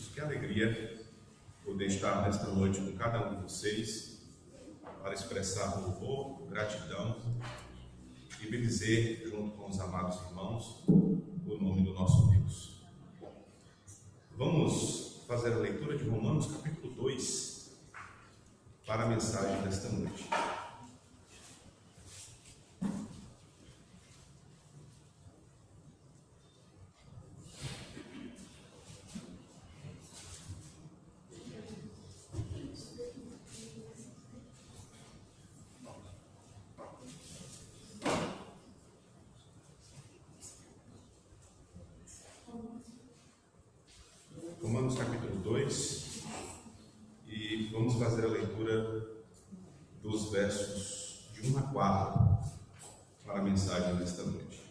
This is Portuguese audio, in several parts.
Jesus. Que alegria poder estar nesta noite com cada um de vocês para expressar louvor, gratidão e bendizer, junto com os amados irmãos, o nome do nosso Deus. Vamos fazer a leitura de Romanos capítulo 2 para a mensagem desta noite. Romanos capítulo 2, e vamos fazer a leitura dos versos de 1 a 4 para a mensagem desta noite.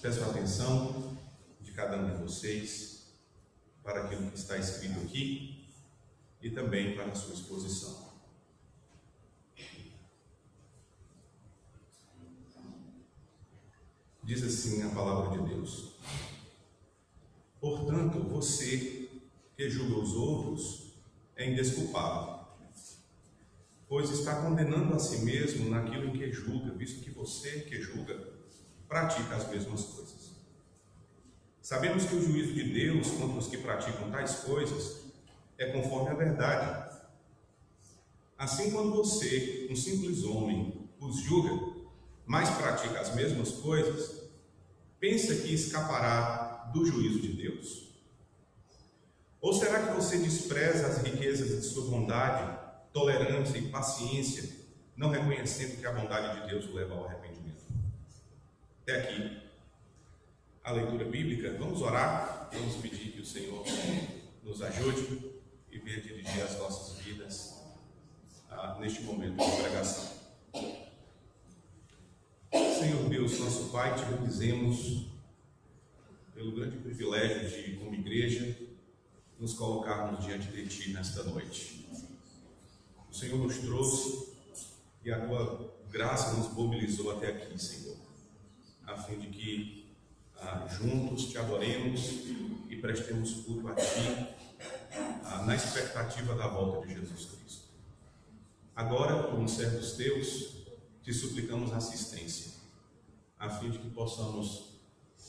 Peço a atenção de cada um de vocês para aquilo que está escrito aqui e também para a sua exposição. Diz assim a palavra de Deus: portanto, você que julga os outros é indesculpável, pois está condenando a si mesmo naquilo em que julga, visto que você que julga pratica as mesmas coisas. Sabemos que o juízo de Deus contra os que praticam tais coisas é conforme a verdade. Assim, quando você, um simples homem, os julga, mas pratica as mesmas coisas, pensa que escapará do juízo de Deus? Ou será que você despreza as riquezas de sua bondade, tolerância e paciência, não reconhecendo que a bondade de Deus o leva ao arrependimento? Até aqui a leitura bíblica. Vamos orar, vamos pedir que o Senhor nos ajude e venha dirigir as nossas vidas neste momento de pregação. Senhor Deus, nosso Pai, te bendizemos pelo grande privilégio de, como igreja, nos colocarmos diante de Ti nesta noite. O Senhor nos trouxe e a Tua graça nos mobilizou até aqui, Senhor, a fim de que juntos Te adoremos e prestemos culto a Ti, na expectativa da volta de Jesus Cristo. Agora, como servos Teus, Te suplicamos assistência, a fim de que possamos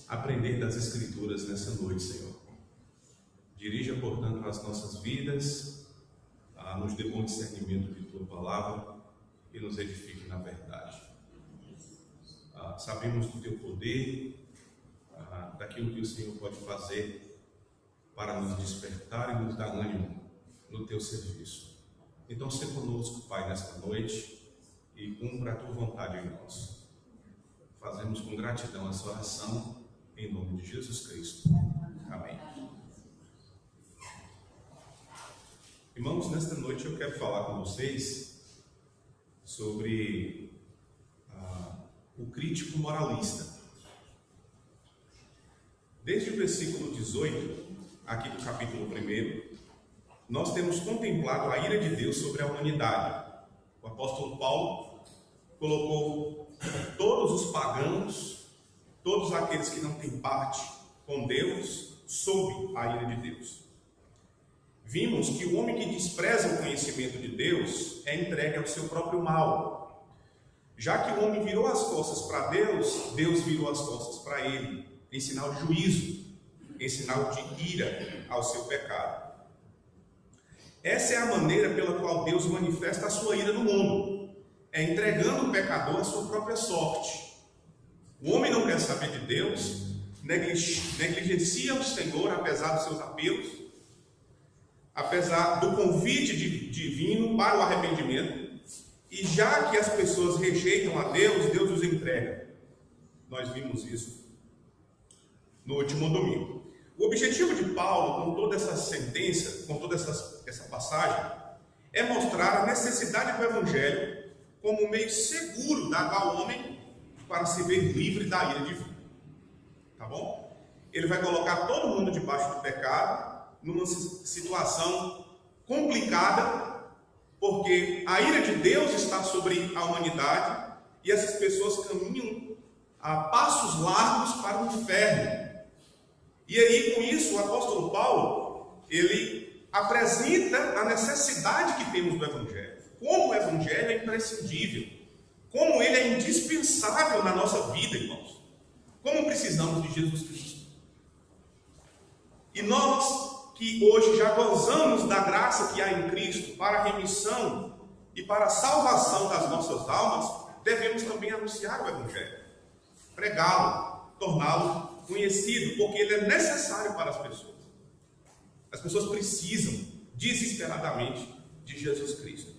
aprender das Escrituras nessa noite, Senhor. Dirija, portanto, as nossas vidas, nos dê bom discernimento de Tua palavra e nos edifique na verdade. Sabemos do Teu poder, daquilo que o Senhor pode fazer para nos despertar e nos dar ânimo no Teu serviço. Então, se conosco, Pai, nesta noite, e cumpra a Tua vontade em nós. Fazemos com gratidão essa oração, em nome de Jesus Cristo. Amém. Irmãos, nesta noite eu quero falar com vocês sobre o crítico moralista. Desde o versículo 18, aqui do capítulo 1, nós temos contemplado a ira de Deus sobre a humanidade. O apóstolo Paulo colocou todos os pagãos, todos aqueles que não têm parte com Deus, sob a ira de Deus. Vimos que o homem que despreza o conhecimento de Deus é entregue ao seu próprio mal. Já que o homem virou as costas para Deus, Deus virou as costas para ele, em sinal de juízo, em sinal de ira ao seu pecado. Essa é a maneira pela qual Deus manifesta a sua ira no mundo, é entregando o pecador à sua própria sorte. O homem não quer saber de Deus, negligencia o Senhor apesar dos seus apelos, apesar do convite divino para o arrependimento, e já que as pessoas rejeitam a Deus, Deus os entrega. Nós vimos isso no último domingo. O objetivo de Paulo, com toda essa sentença, com toda essa passagem, é mostrar a necessidade do Evangelho como um meio seguro dado ao homem para se ver livre da ira divina. Tá bom? Ele vai colocar todo mundo debaixo do pecado, numa situação complicada, porque a ira de Deus está sobre a humanidade e essas pessoas caminham a passos largos para o inferno. E aí, com isso, o apóstolo Paulo, ele apresenta a necessidade que temos do Evangelho. Como o Evangelho é imprescindível. Como ele é indispensável na nossa vida, irmãos. Como precisamos de Jesus Cristo. E nós, que hoje já gozamos da graça que há em Cristo para a remissão e para a salvação das nossas almas, devemos também anunciar o Evangelho. Pregá-lo, torná-lo conhecido, porque ele é necessário para as pessoas. As pessoas precisam desesperadamente de Jesus Cristo.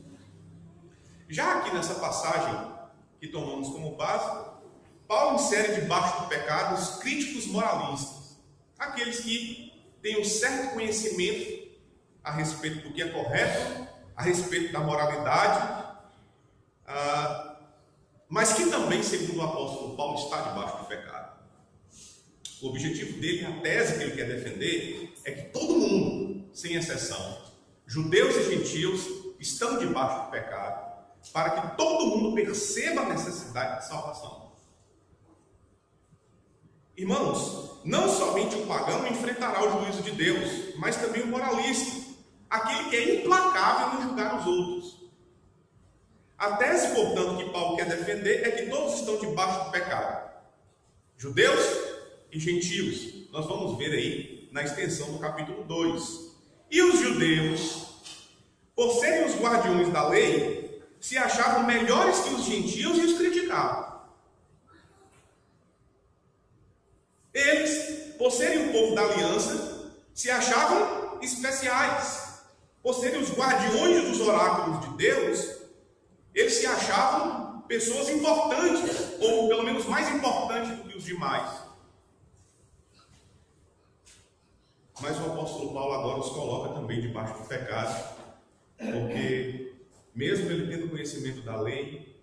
Já aqui nessa passagem que tomamos como base, Paulo insere debaixo do pecado os críticos moralistas, aqueles que têm um certo conhecimento a respeito do que é correto, a respeito da moralidade, mas que também, segundo o apóstolo Paulo, está debaixo do pecado. O objetivo dele, a tese que ele quer defender, é que todo mundo, sem exceção, judeus e gentios, estão debaixo do pecado, para que todo mundo perceba a necessidade de salvação. Irmãos, não somente o pagão enfrentará o juízo de Deus, mas também o moralista, aquele que é implacável em julgar os outros. A tese, portanto, que Paulo quer defender é que todos estão debaixo do pecado. Judeus e gentios. Nós vamos ver aí na extensão do capítulo 2. E os judeus, por serem os guardiões da lei, se achavam melhores que os gentios e os criticavam. Eles, por serem o povo da aliança, se achavam especiais. Por serem os guardiões dos oráculos de Deus, eles se achavam pessoas importantes, ou pelo menos mais importantes do que os demais. Mas o apóstolo Paulo agora os coloca também debaixo do pecado, porque mesmo ele tendo conhecimento da lei,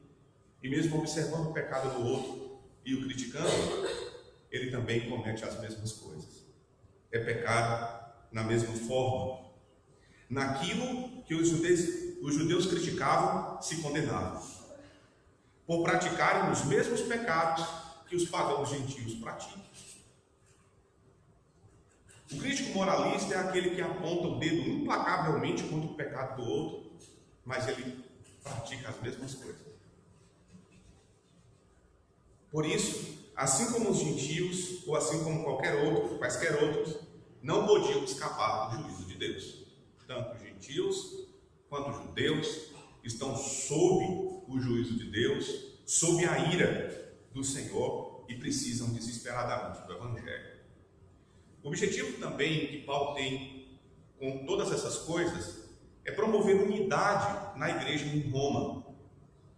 e mesmo observando o pecado do outro e o criticando, ele também comete as mesmas coisas. É pecado na mesma forma. Naquilo que os judeus criticavam, se condenavam, por praticarem os mesmos pecados que os pagãos gentios praticam. O crítico moralista é aquele que aponta o dedo implacavelmente contra o pecado do outro, mas ele pratica as mesmas coisas. Por isso, assim como os gentios, ou assim como quaisquer outros, não podiam escapar do juízo de Deus. Tanto os gentios quanto os judeus estão sob o juízo de Deus, sob a ira do Senhor, e precisam desesperadamente do Evangelho. O objetivo também que Paulo tem com todas essas coisas é promover unidade na igreja em Roma.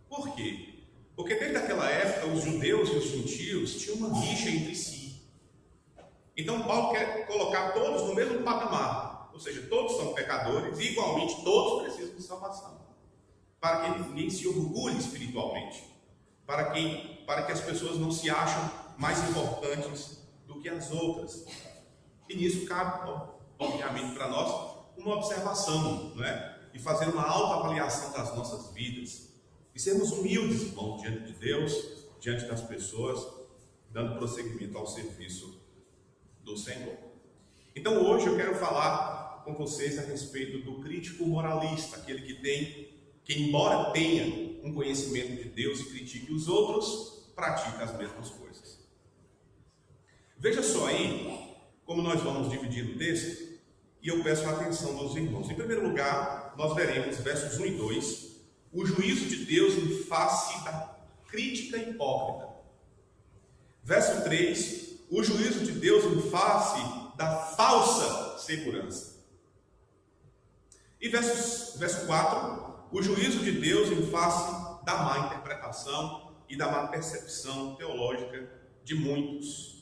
Por quê? Porque desde aquela época os judeus e os gentios tinham uma rixa entre si. Então Paulo quer colocar todos no mesmo patamar, ou seja, todos são pecadores e igualmente todos precisam de salvação, para que ninguém se orgulhe espiritualmente, para que as pessoas não se achem mais importantes do que as outras. E nisso cabe, obviamente, para nós uma observação, não é? E fazer uma autoavaliação das nossas vidas. E sermos humildes, irmãos, diante de Deus, diante das pessoas, dando prosseguimento ao serviço do Senhor. Então hoje eu quero falar com vocês a respeito do crítico moralista, aquele que embora tenha um conhecimento de Deus e critique os outros, pratica as mesmas coisas. Veja só aí como nós vamos dividir o texto, e eu peço a atenção dos irmãos. Em primeiro lugar, nós veremos versos 1 e 2, o juízo de Deus em face da crítica hipócrita. Verso 3, o juízo de Deus em face da falsa segurança. E verso 4, o juízo de Deus em face da má interpretação e da má percepção teológica de muitos.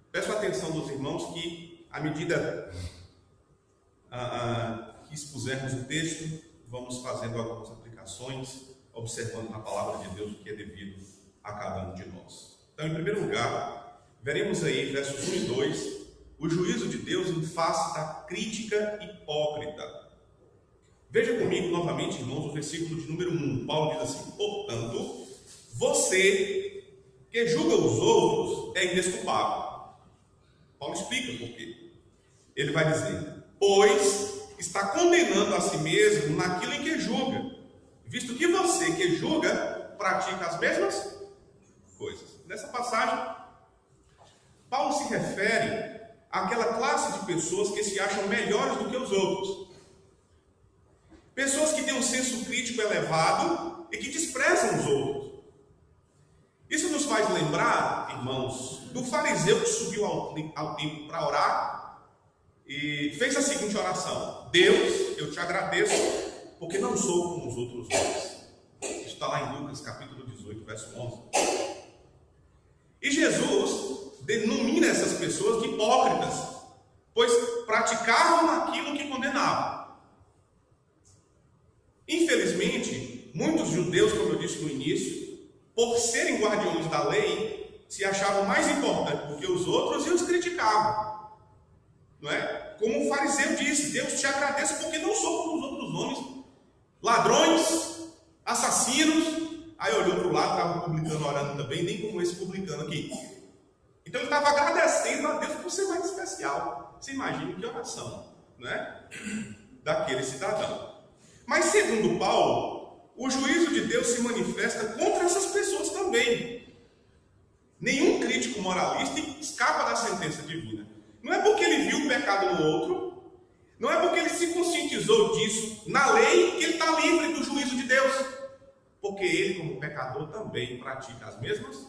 Peço a atenção dos irmãos que, à medida que expusermos o texto, vamos fazendo algumas aplicações, observando na palavra de Deus o que é devido a cada um de nós. Então, em primeiro lugar, veremos aí, versos 1 e 2, o juízo de Deus em face da crítica hipócrita. Veja comigo novamente, irmãos, o versículo de número 1. Paulo diz assim: portanto, você que julga os outros é indesculpável. Paulo explica por quê. Ele vai dizer: pois está condenando a si mesmo naquilo em que julga, visto que você que julga pratica as mesmas coisas. Nessa passagem, Paulo se refere àquela classe de pessoas que se acham melhores do que os outros. Pessoas que têm um senso crítico elevado e que desprezam os outros. Isso nos faz lembrar, irmãos, do fariseu que subiu ao templo para orar e fez a seguinte oração: Deus, eu te agradeço porque não sou como os outros homens. Isso está lá em Lucas capítulo 18, verso 11. E Jesus denomina essas pessoas de hipócritas, pois praticavam aquilo que condenavam. Infelizmente, muitos judeus, como eu disse no início, por serem guardiões da lei, se achavam mais importantes do que os outros e os criticavam. Não é? Como o fariseu disse: Deus, te agradeço porque não sou como os outros homens, ladrões, assassinos. Aí olhou para o lado, estava o publicano orando também, nem como esse publicano aqui. Então ele estava agradecendo a Deus por ser mais especial. Você imagina que oração, não é? Daquele cidadão. Mas segundo Paulo, o juízo de Deus se manifesta contra essas pessoas também. Nenhum crítico moralista escapa da sentença divina. Não é porque ele viu o pecado no outro, não é porque ele se conscientizou disso na lei que ele está livre do juízo de Deus. Porque ele, como pecador, também pratica as mesmas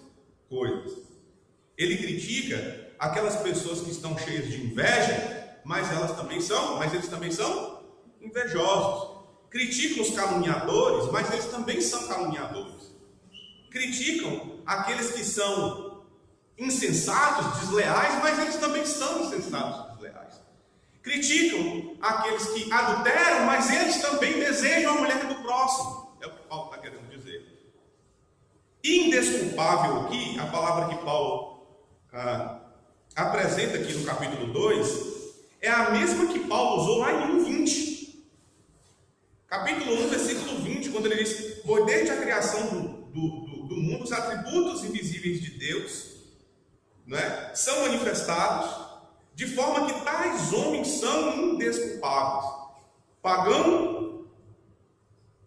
coisas. Ele critica aquelas pessoas que estão cheias de inveja, mas eles também são invejosos. Criticam os caluniadores, mas eles também são caluniadores. Criticam aqueles que são insensatos, desleais, mas eles também são insensatos, desleais. Criticam aqueles que adulteram, mas eles também desejam a mulher do próximo. É o que Paulo está querendo dizer. Indesculpável aqui, a palavra que Paulo apresenta aqui no capítulo 2, é a mesma que Paulo usou lá em 1:20. Capítulo 1, versículo 20, quando ele diz: pois desde a criação do mundo, os atributos invisíveis de Deus, não é, são manifestados, de forma que tais homens são indesculpáveis. Pagão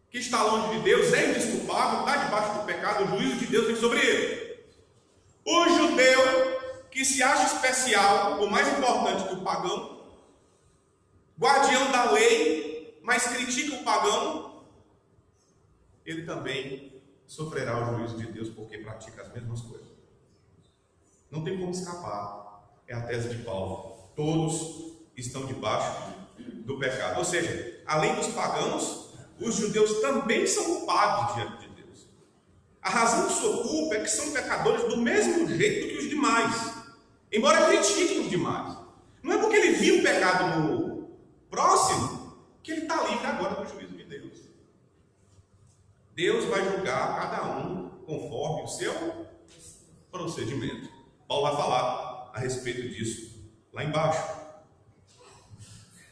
que está longe de Deus é indesculpável, está debaixo do pecado, o juízo de Deus vem sobre ele. O judeu que se acha especial, ou mais importante que o pagão, guardião da lei, mas critica o pagão, ele também sofrerá o juízo de Deus porque pratica as mesmas coisas. Não tem como escapar. É a tese de Paulo. Todos estão debaixo do pecado. Ou seja, além dos pagãos, os judeus também são culpados diante de Deus. A razão de sua culpa é que são pecadores do mesmo jeito que os demais, embora critiquem os demais. Não é porque ele viu o pecado no próximo que ele está livre agora do juízo de Deus. Deus vai julgar cada um conforme o seu procedimento. Paulo vai falar a respeito disso lá embaixo.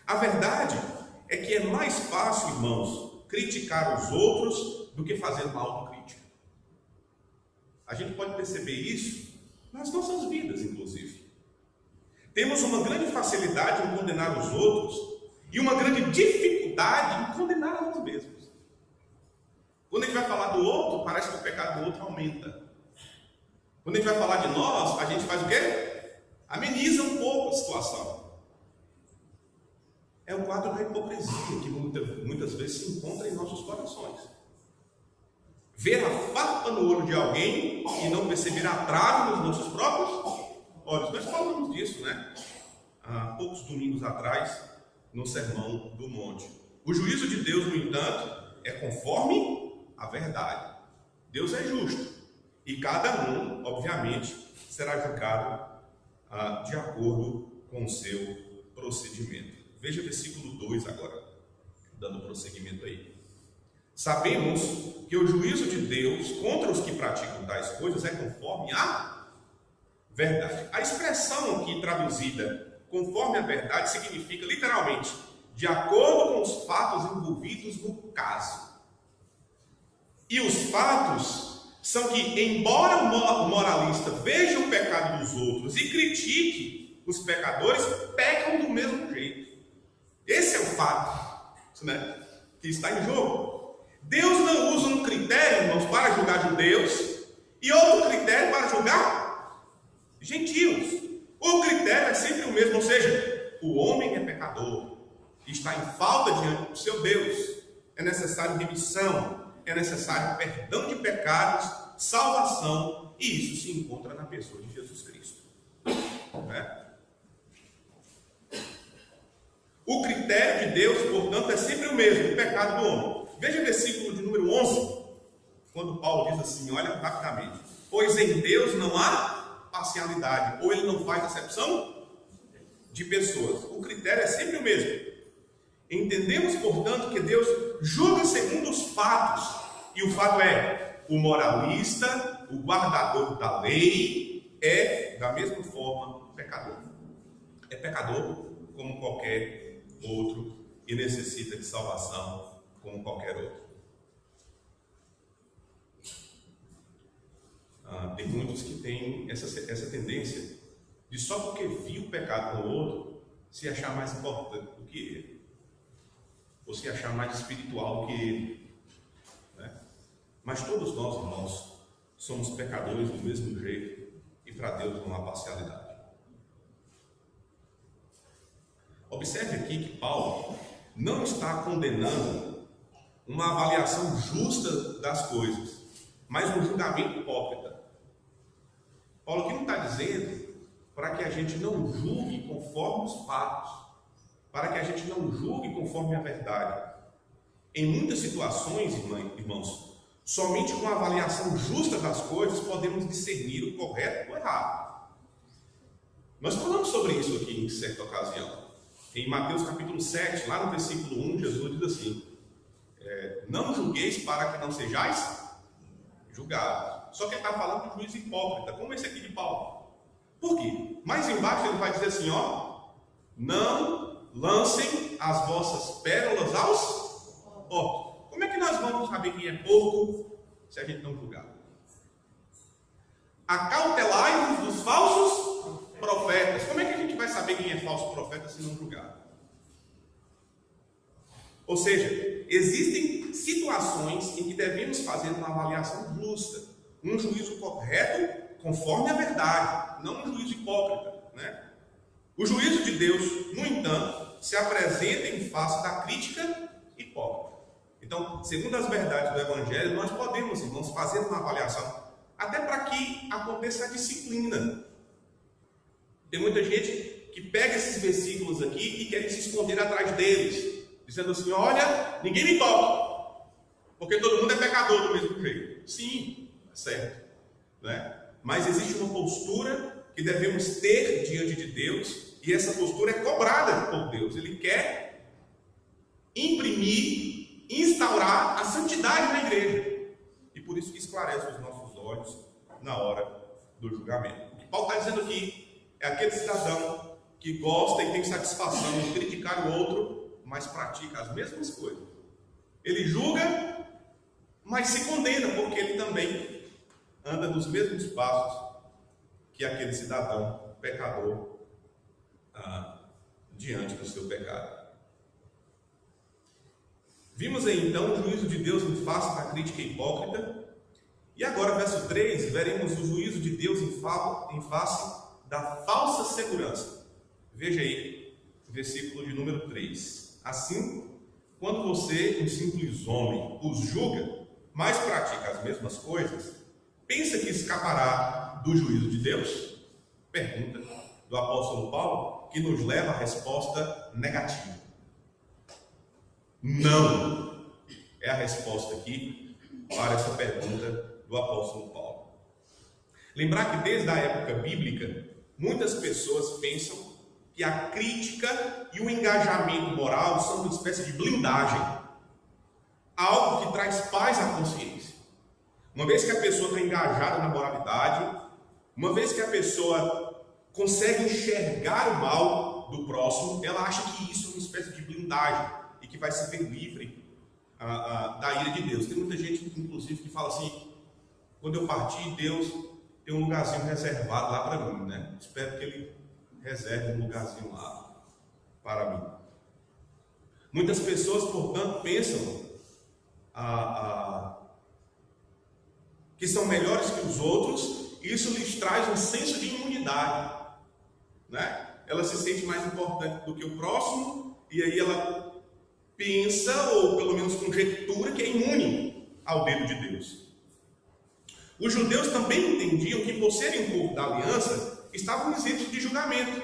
A verdade é que é mais fácil, irmãos, criticar os outros do que fazer uma autocrítica. A gente pode perceber isso nas nossas vidas, inclusive. Temos uma grande facilidade em condenar os outros e uma grande dificuldade em condenar a nós mesmos. Quando a gente vai falar do outro, parece que o pecado do outro aumenta. Quando a gente vai falar de nós, a gente faz o quê? Ameniza um pouco a situação. É o quadro da hipocrisia que muitas vezes se encontra em nossos corações. Ver a farpa no olho de alguém e não perceber a trave nos nossos próprios olhos. Nós falamos disso, né? Há poucos domingos atrás, no Sermão do Monte. O juízo de Deus, no entanto, é conforme a verdade. Deus é justo. E cada um, obviamente, será julgado de acordo com o seu procedimento. Veja o versículo 2 agora, dando prosseguimento aí. Sabemos que o juízo de Deus contra os que praticam tais coisas é conforme a verdade. A expressão aqui traduzida conforme a verdade significa literalmente de acordo com os fatos envolvidos no caso. E os fatos são que, embora o moralista veja o pecado dos outros e critique os pecadores pecam do mesmo jeito. Esse é o fato, né, que está em jogo. Deus não usa um critério, irmãos, para julgar judeus e outro critério para julgar gentios. O critério é sempre o mesmo, ou seja, o homem é pecador, está em falta diante do seu Deus. É necessário remissão, é necessário perdão de pecados, salvação, e isso se encontra na pessoa de Jesus Cristo. Né? O critério de Deus, portanto, é sempre o mesmo, o pecado do homem. Veja o versículo de número 11, quando Paulo diz assim, olha rapidamente: pois em Deus não há parcialidade, ou ele não faz acepção de pessoas. O critério é sempre o mesmo. Entendemos, portanto, que Deus julga segundo os fatos, e o fato é: o moralista, o guardador da lei, é da mesma forma pecador. É pecador como qualquer outro e necessita de salvação como qualquer outro. Tem muitos que têm essa tendência de só porque viu o pecado no outro se achar mais importante do que ele, ou se achar mais espiritual do que ele, né? Mas todos nós, irmãos, somos pecadores do mesmo jeito, e para Deus não há parcialidade. Observe aqui que Paulo não está condenando uma avaliação justa das coisas, mas um julgamento hipócrita. Paulo aqui não está dizendo para que a gente não julgue conforme os fatos, para que a gente não julgue conforme a verdade. Em muitas situações, irmãos, somente com a avaliação justa das coisas podemos discernir o correto ou o errado. Nós falamos sobre isso aqui em certa ocasião. Em Mateus capítulo 7, lá no versículo 1, Jesus diz assim: não julgueis para que não sejais julgados. Só que ele está falando de juiz hipócrita, como esse aqui de Paulo. Por quê? Mais embaixo ele vai dizer assim, não lancem as vossas pérolas aos porcos. Como é que nós vamos saber quem é porco se a gente não julgar? Acautelai-vos dos falsos profetas. Como é que a gente vai saber quem é falso profeta se não julgar? Ou seja, existem situações em que devemos fazer uma avaliação justa, um juízo correto conforme a verdade, não um juízo hipócrita, né? O juízo de Deus, no entanto, se apresenta em face da crítica hipócrita. Então, segundo as verdades do Evangelho, nós podemos, irmãos, fazer uma avaliação, até para que aconteça a disciplina. Tem muita gente que pega esses versículos aqui e quer se esconder atrás deles, dizendo assim: olha, ninguém me toca, porque todo mundo é pecador do mesmo jeito. Sim, é certo, né? Mas existe uma postura que devemos ter diante de Deus, e essa postura é cobrada por Deus. Ele quer imprimir, instaurar a santidade na igreja, e por isso que esclarece os nossos olhos na hora do julgamento. O que Paulo está dizendo aqui é aquele cidadão que gosta e tem satisfação em criticar o outro, mas pratica as mesmas coisas. Ele julga, mas se condena, porque ele também anda nos mesmos passos que aquele cidadão pecador diante do seu pecado. Vimos aí então o juízo de Deus em face da crítica hipócrita, e agora, verso 3, veremos o juízo de Deus em face da falsa segurança. Veja aí, versículo de número 3. Assim, quando você, um simples homem, os julga, mas pratica as mesmas coisas, pensa que escapará do juízo de Deus? Pergunta do apóstolo Paulo, que nos leva à resposta negativa. Não é a resposta aqui para essa pergunta do apóstolo Paulo. Lembrar que desde a época bíblica, muitas pessoas pensam que a crítica e o engajamento moral são uma espécie de blindagem, algo que traz paz à consciência. Uma vez que a pessoa está engajada na moralidade, uma vez que a pessoa consegue enxergar o mal do próximo, ela acha que isso é uma espécie de blindagem e que vai se ver livre da ira de Deus. Tem muita gente, inclusive, que fala assim: quando eu partir, Deus tem um lugarzinho reservado lá para mim, né? Espero que Ele reserve um lugarzinho lá para mim. Muitas pessoas, portanto, pensam que são melhores que os outros, e isso lhes traz um senso de imunidade, né? Ela se sente mais importante do que o próximo, e aí ela pensa, ou pelo menos conjectura, que é imune ao dedo de Deus. Os judeus também entendiam que, por serem um povo da aliança, estavam isentos de julgamento.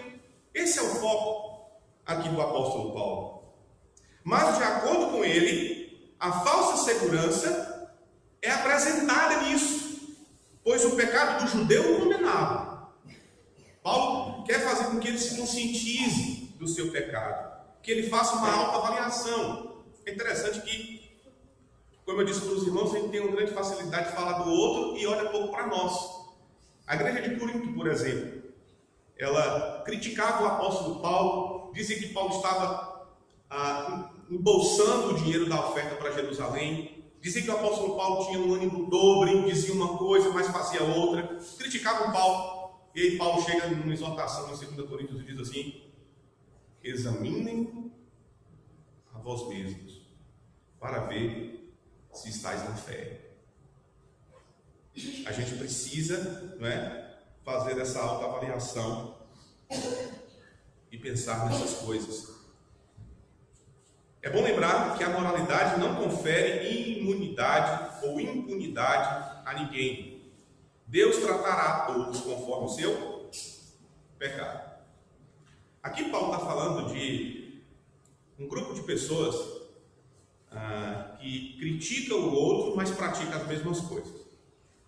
Esse é o foco aqui do apóstolo Paulo. Mas, de acordo com ele, a falsa segurança é apresentada nisso, pois o pecado do judeu o condenava. Paulo quer fazer com que ele se conscientize do seu pecado, que ele faça uma autoavaliação. É interessante que, como eu disse para os irmãos, a gente tem uma grande facilidade de falar do outro e olha pouco para nós. A igreja de Corinto, por exemplo, ela criticava o apóstolo Paulo, dizia que Paulo estava embolsando o dinheiro da oferta para Jerusalém, dizia que o apóstolo Paulo tinha um ânimo dobre, dizia uma coisa, mas fazia outra, criticavam Paulo. E aí Paulo chega numa exortação em 2 Coríntios e diz assim: examinem a vós mesmos, para ver se estáis na fé. A gente precisa, não é, fazer essa autoavaliação e pensar nessas coisas. É bom lembrar que a moralidade não confere imunidade ou impunidade a ninguém. Deus tratará a todos conforme o seu pecado. Aqui Paulo está falando de um grupo de pessoas que critica o outro, mas pratica as mesmas coisas.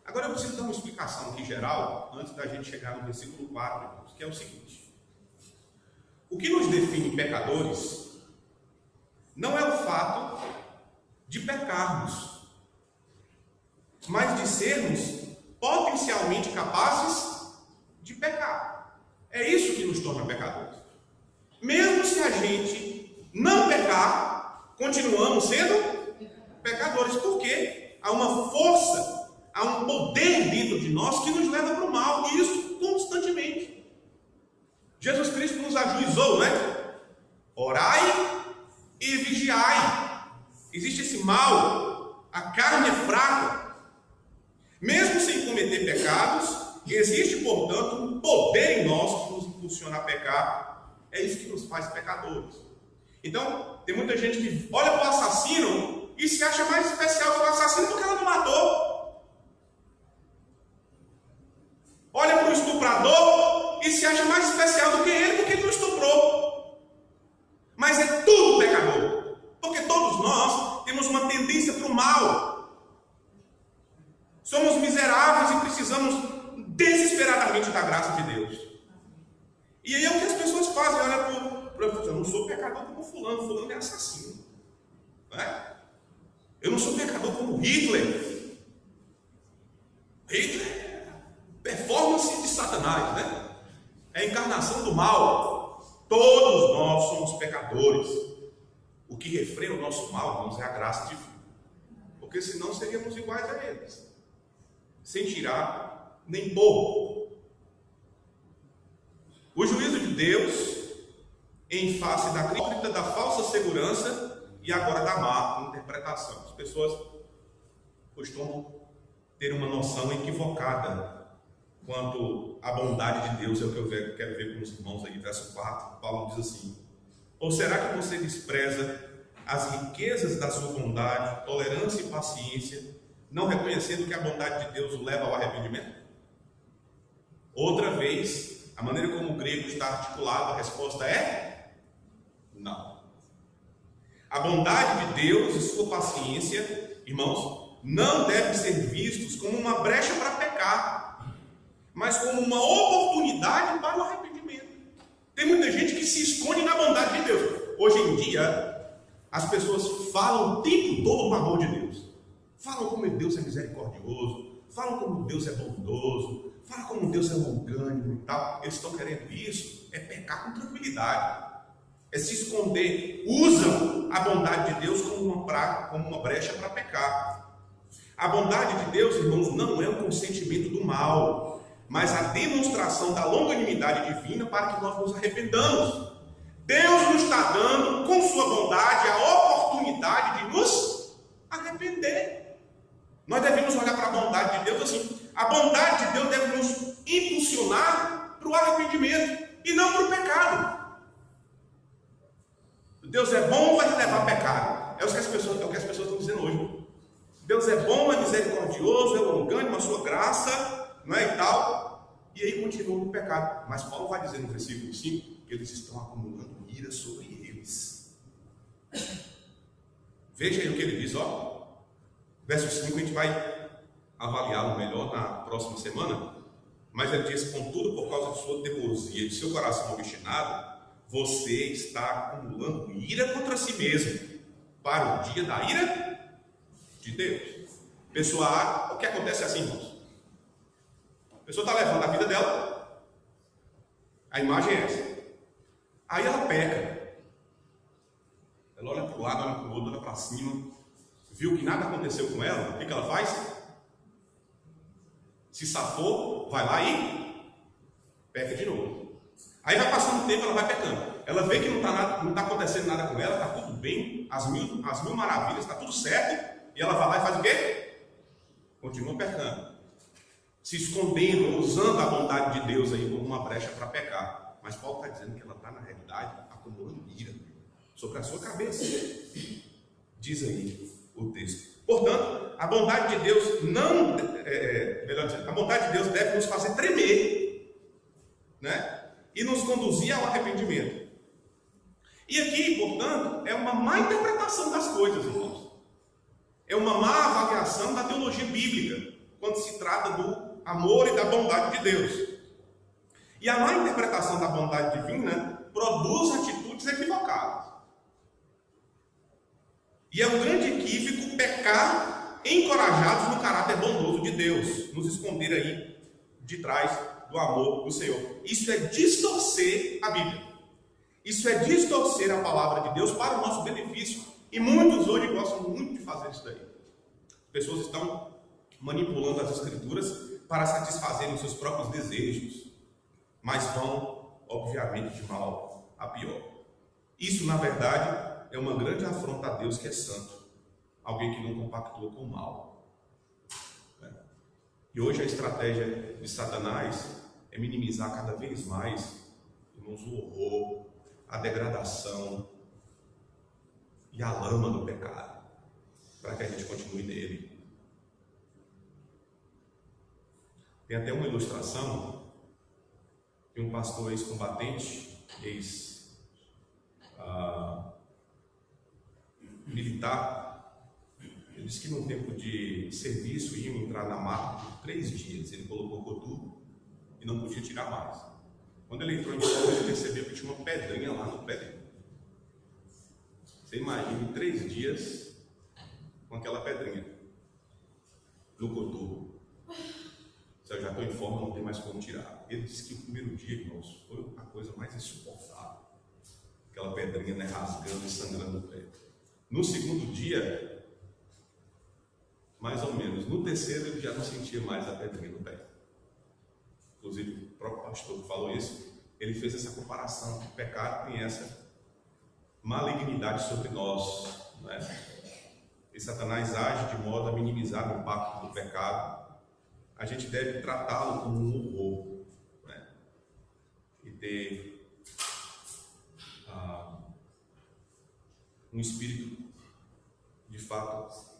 Agora eu preciso dar uma explicação aqui geral, antes da gente chegar no versículo 4, irmãos, que é o seguinte: o que nos define pecadores não é o fato de pecarmos, mas de sermos potencialmente capazes de pecar. É isso que nos torna pecadores. Mesmo se a gente não pecar, continuamos sendo pecadores, porque há uma força, há um poder dentro de nós que nos leva para o mal, e isso constantemente. Jesus Cristo nos ajuizou, né? Orai e vigiai. Existe esse mal, a carne é fraca. Mesmo sem cometer pecados, existe, portanto, um poder em nós que nos impulsiona a pecar. É isso que nos faz pecadores. Então, tem muita gente que olha para o assassino e se acha mais especial que o assassino porque ela não matou. Olha para o estuprador e se acha mais especial do que ele porque ele não estuprou. Mas é tudo pecador, porque todos nós temos uma tendência para o mal. Somos miseráveis e precisamos desesperadamente da graça de Deus. E aí é o que as pessoas fazem. Olha para eu não sou pecador como fulano é assassino. Não é? Eu não sou pecador como Hitler. Hitler é performance de Satanás, né? É a encarnação do mal. Todos nós somos pecadores. O que refreia o nosso mal, irmãos, é a graça divina. Porque senão seríamos iguais a eles, sem tirar nem pôr. O juízo de Deus, em face da crítica, da falsa segurança e agora da má interpretação. As pessoas costumam ter uma noção equivocada quanto à bondade de Deus. É o que eu quero ver com os irmãos aí, verso 4. Paulo diz assim: ou será que você despreza as riquezas da sua bondade, tolerância e paciência, não reconhecendo que a bondade de Deus o leva ao arrependimento? Outra vez, a maneira como o grego está articulado, a resposta é não. A bondade de Deus e sua paciência, irmãos, não devem ser vistos como uma brecha para pecar, mas como uma oportunidade para o arrependimento. Tem muita gente que se esconde na bondade de Deus. Hoje em dia, as pessoas falam o tempo todo do amor de Deus. Falam como Deus é misericordioso, falam como Deus é bondoso, falam como Deus é longânimo e tal. Eles estão querendo isso, é pecar com tranquilidade, é se esconder. Usam a bondade de Deus como uma brecha para pecar. A bondade de Deus, irmãos, não é um consentimento do mal, mas a demonstração da longanimidade divina para que nós nos arrependamos. Deus nos está dando, com sua bondade, a oportunidade de nos arrepender. Nós devemos olhar para a bondade de Deus assim. A bondade de Deus deve nos impulsionar para o arrependimento e não para o pecado. Deus é bom, vai te levar a pecado. É o que as pessoas estão dizendo hoje. Deus é bom, é misericordioso, é longânimo, a sua graça, não é, e tal. E aí continua no pecado. Mas Paulo vai dizer no versículo 5 que eles estão acumulando ira sobre eles. Veja aí o que ele diz, ó. Verso 5 a gente vai avaliá-lo melhor na próxima semana. Mas ele diz: contudo, por causa de sua teimosia e de seu coração obstinado, você está acumulando ira contra si mesmo, para o dia da ira de Deus. Pessoa A, o que acontece assim, irmãos? A pessoa está levando a vida dela, a imagem é essa. Aí ela peca. Ela olha para o lado, olha para o outro, olha para cima, viu que nada aconteceu com ela, o que ela faz? Se safou, vai lá e peca de novo. Aí vai passando o tempo, ela vai pecando. Ela vê que não está acontecendo nada com ela, está tudo bem, as mil maravilhas, está tudo certo. E ela vai lá e faz o quê? Continua pecando. Se escondendo, usando a bondade de Deus aí como uma brecha para pecar. Mas Paulo está dizendo que ela está, na realidade, acumulando ira sobre a sua cabeça. Diz aí o texto. Portanto, a bondade de Deus não... melhor dizendo, a bondade de Deus deve nos fazer tremer, né? E nos conduzir ao arrependimento. E aqui, portanto, é uma má interpretação das coisas, irmãos. É uma má avaliação da teologia bíblica, quando se trata do amor e da bondade de Deus. E a má interpretação da bondade divina produz atitudes equivocadas. E é um grande equívoco pecar encorajados no caráter bondoso de Deus, nos esconder aí de trás do amor do Senhor. Isso é distorcer a Bíblia. Isso é distorcer a palavra de Deus para o nosso benefício. E muitos hoje gostam muito de fazer isso daí. As pessoas estão manipulando as escrituras para satisfazerem os seus próprios desejos, mas vão, obviamente, de mal a pior. Isso, na verdade, é uma grande afronta a Deus, que é santo. Alguém que não compactua com o mal. E hoje a estratégia de Satanás é minimizar cada vez mais, irmãos, o horror, a degradação e a lama do pecado, para que a gente continue nele. Tem até uma ilustração de um pastor ex-combatente, ex-militar. Ele disse que no tempo de serviço iam entrar na mata por 3 dias. Ele colocou coturno e não podia tirar mais. Quando ele entrou em escola, ele percebeu que tinha uma pedrinha lá no pé dele. Você imagina 3 dias com aquela pedrinha no coturno. Eu já estou em forma, não tem mais como tirar. Ele disse que o primeiro dia, irmãos, foi a coisa mais insuportável. Aquela pedrinha, né, rasgando e sangrando o pé. No segundo dia, mais ou menos. No terceiro, ele já não sentia mais a pedrinha no pé. Inclusive, o próprio pastor que falou isso, ele fez essa comparação. O pecado tem essa malignidade sobre nós, não é? E Satanás age de modo a minimizar o impacto do pecado. A gente deve tratá-lo como um horror, né? E ter um espírito de fato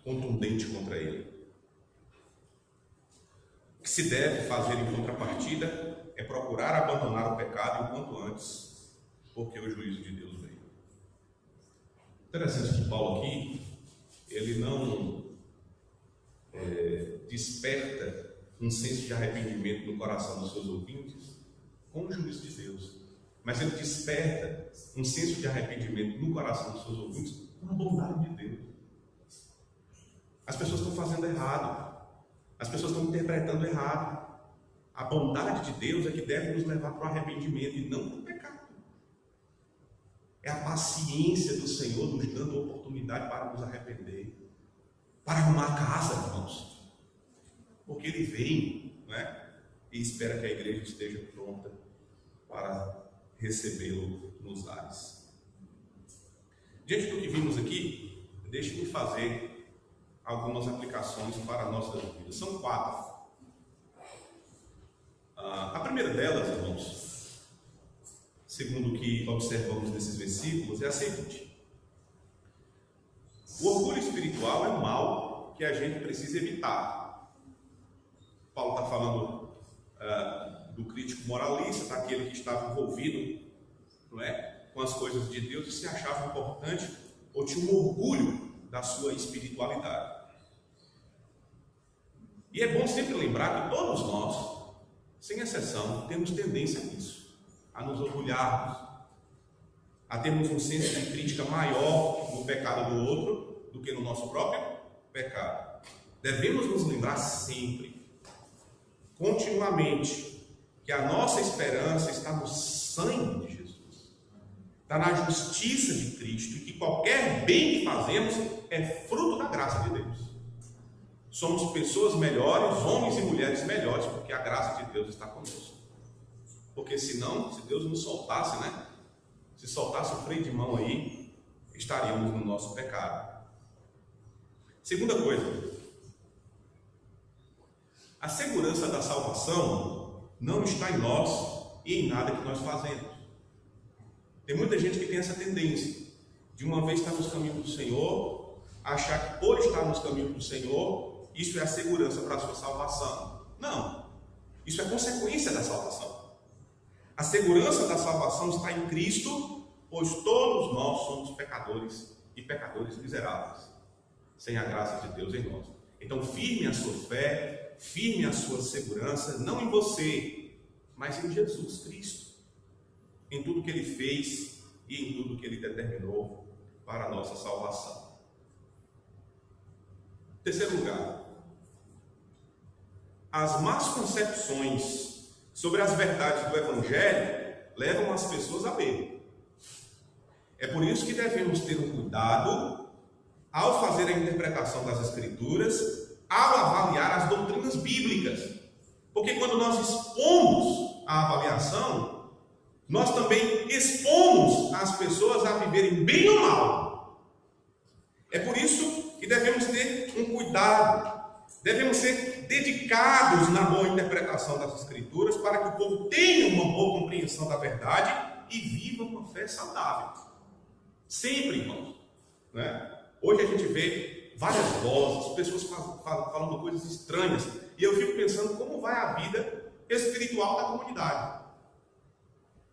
contundente contra ele. O que se deve fazer em contrapartida é procurar abandonar o pecado o quanto antes, porque o juízo de Deus veio. Interessante que Paulo aqui, ele não desperta um senso de arrependimento no coração dos seus ouvintes com o juízo de Deus, mas ele desperta um senso de arrependimento no coração dos seus ouvintes com a bondade de Deus. As pessoas estão fazendo errado, as pessoas estão interpretando errado. A bondade de Deus é que deve nos levar para o arrependimento e não para o pecado. É a paciência do Senhor nos dando a oportunidade para nos arrepender, para arrumar a casa, irmãos. Porque Ele vem, não é? e espera que a igreja esteja pronta para recebê-lo nos lares. Diante do que vimos aqui, deixe-me fazer algumas aplicações para a nossa vida. São 4. A primeira delas, irmãos, segundo o que observamos nesses versículos, é a seguinte: o orgulho espiritual é um mal que a gente precisa evitar. Paulo está falando do crítico moralista, daquele que estava envolvido, não é, com as coisas de Deus e se achava importante ou tinha um orgulho da sua espiritualidade. E é bom sempre lembrar que todos nós, sem exceção, temos tendência a isso, a nos orgulharmos, a termos um senso de crítica maior no pecado do outro do que no nosso próprio pecado. Devemos nos lembrar sempre, continuamente, que a nossa esperança está no sangue de Jesus, está na justiça de Cristo, e que qualquer bem que fazemos é fruto da graça de Deus. Somos pessoas melhores, homens e mulheres melhores, porque a graça de Deus está conosco. Porque senão, se Deus nos soltasse, né? Se soltasse o freio de mão aí, estaríamos no nosso pecado. Segunda coisa, a segurança da salvação não está em nós e em nada que nós fazemos. Tem muita gente que tem essa tendência de, uma vez estar nos caminhos do Senhor, achar que por estar nos caminhos do Senhor, isso é a segurança para a sua salvação. Não, isso é consequência da salvação. A segurança da salvação está em Cristo, pois todos nós somos pecadores e pecadores miseráveis, sem a graça de Deus em nós. Então firme a sua fé, firme a sua segurança, não em você, mas em Jesus Cristo, em tudo que Ele fez e em tudo que Ele determinou para a nossa salvação. Terceiro lugar, as más concepções sobre as verdades do Evangelho levam as pessoas a erro. É por isso que devemos ter um cuidado ao fazer a interpretação das Escrituras, ao avaliar as doutrinas bíblicas. Porque quando nós expomos a avaliação, nós também expomos as pessoas a viverem bem ou mal. É por isso que devemos ter um cuidado, devemos ser dedicados na boa interpretação das Escrituras, para que o povo tenha uma boa compreensão da verdade e viva uma fé saudável. Sempre, irmãos, né? Hoje a gente vê várias vozes, pessoas falando coisas estranhas, e eu fico pensando como vai a vida espiritual da comunidade,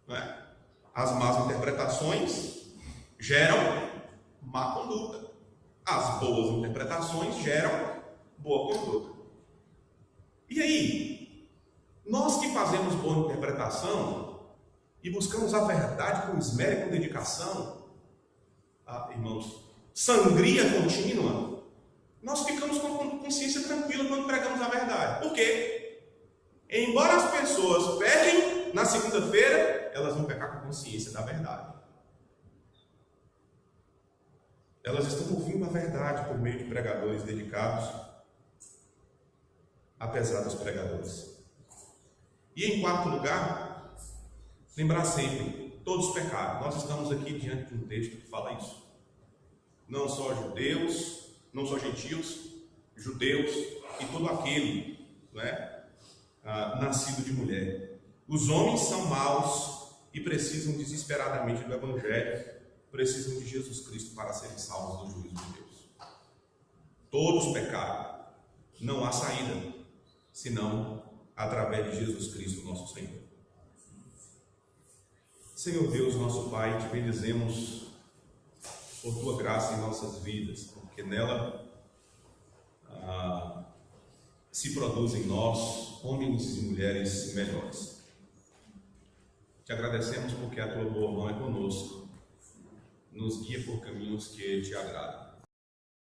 né? As más interpretações geram má conduta, as boas interpretações geram boa conduta. E aí, nós que fazemos boa interpretação e buscamos a verdade com esmero e com dedicação, irmãos, sangria contínua, nós ficamos com a consciência tranquila quando pregamos a verdade. Por quê? Embora as pessoas pequem na segunda-feira, elas vão pecar com consciência da verdade. Elas estão ouvindo a verdade por meio de pregadores dedicados, apesar dos pregadores. E em quarto lugar, lembrar sempre, todos pecaram. Nós estamos aqui diante de um texto que fala isso. Não só judeus, não só gentios, judeus e todo aquele, né, nascido de mulher. Os homens são maus e precisam desesperadamente do Evangelho, precisam de Jesus Cristo para serem salvos do juízo de Deus. Todos pecaram, não há saída, senão através de Jesus Cristo, nosso Senhor. Senhor Deus, nosso Pai, te bendizemos por tua graça em nossas vidas, porque nela se produzem nós, homens e mulheres melhores. Te agradecemos porque a tua boa mão é conosco, nos guia por caminhos que te agradam.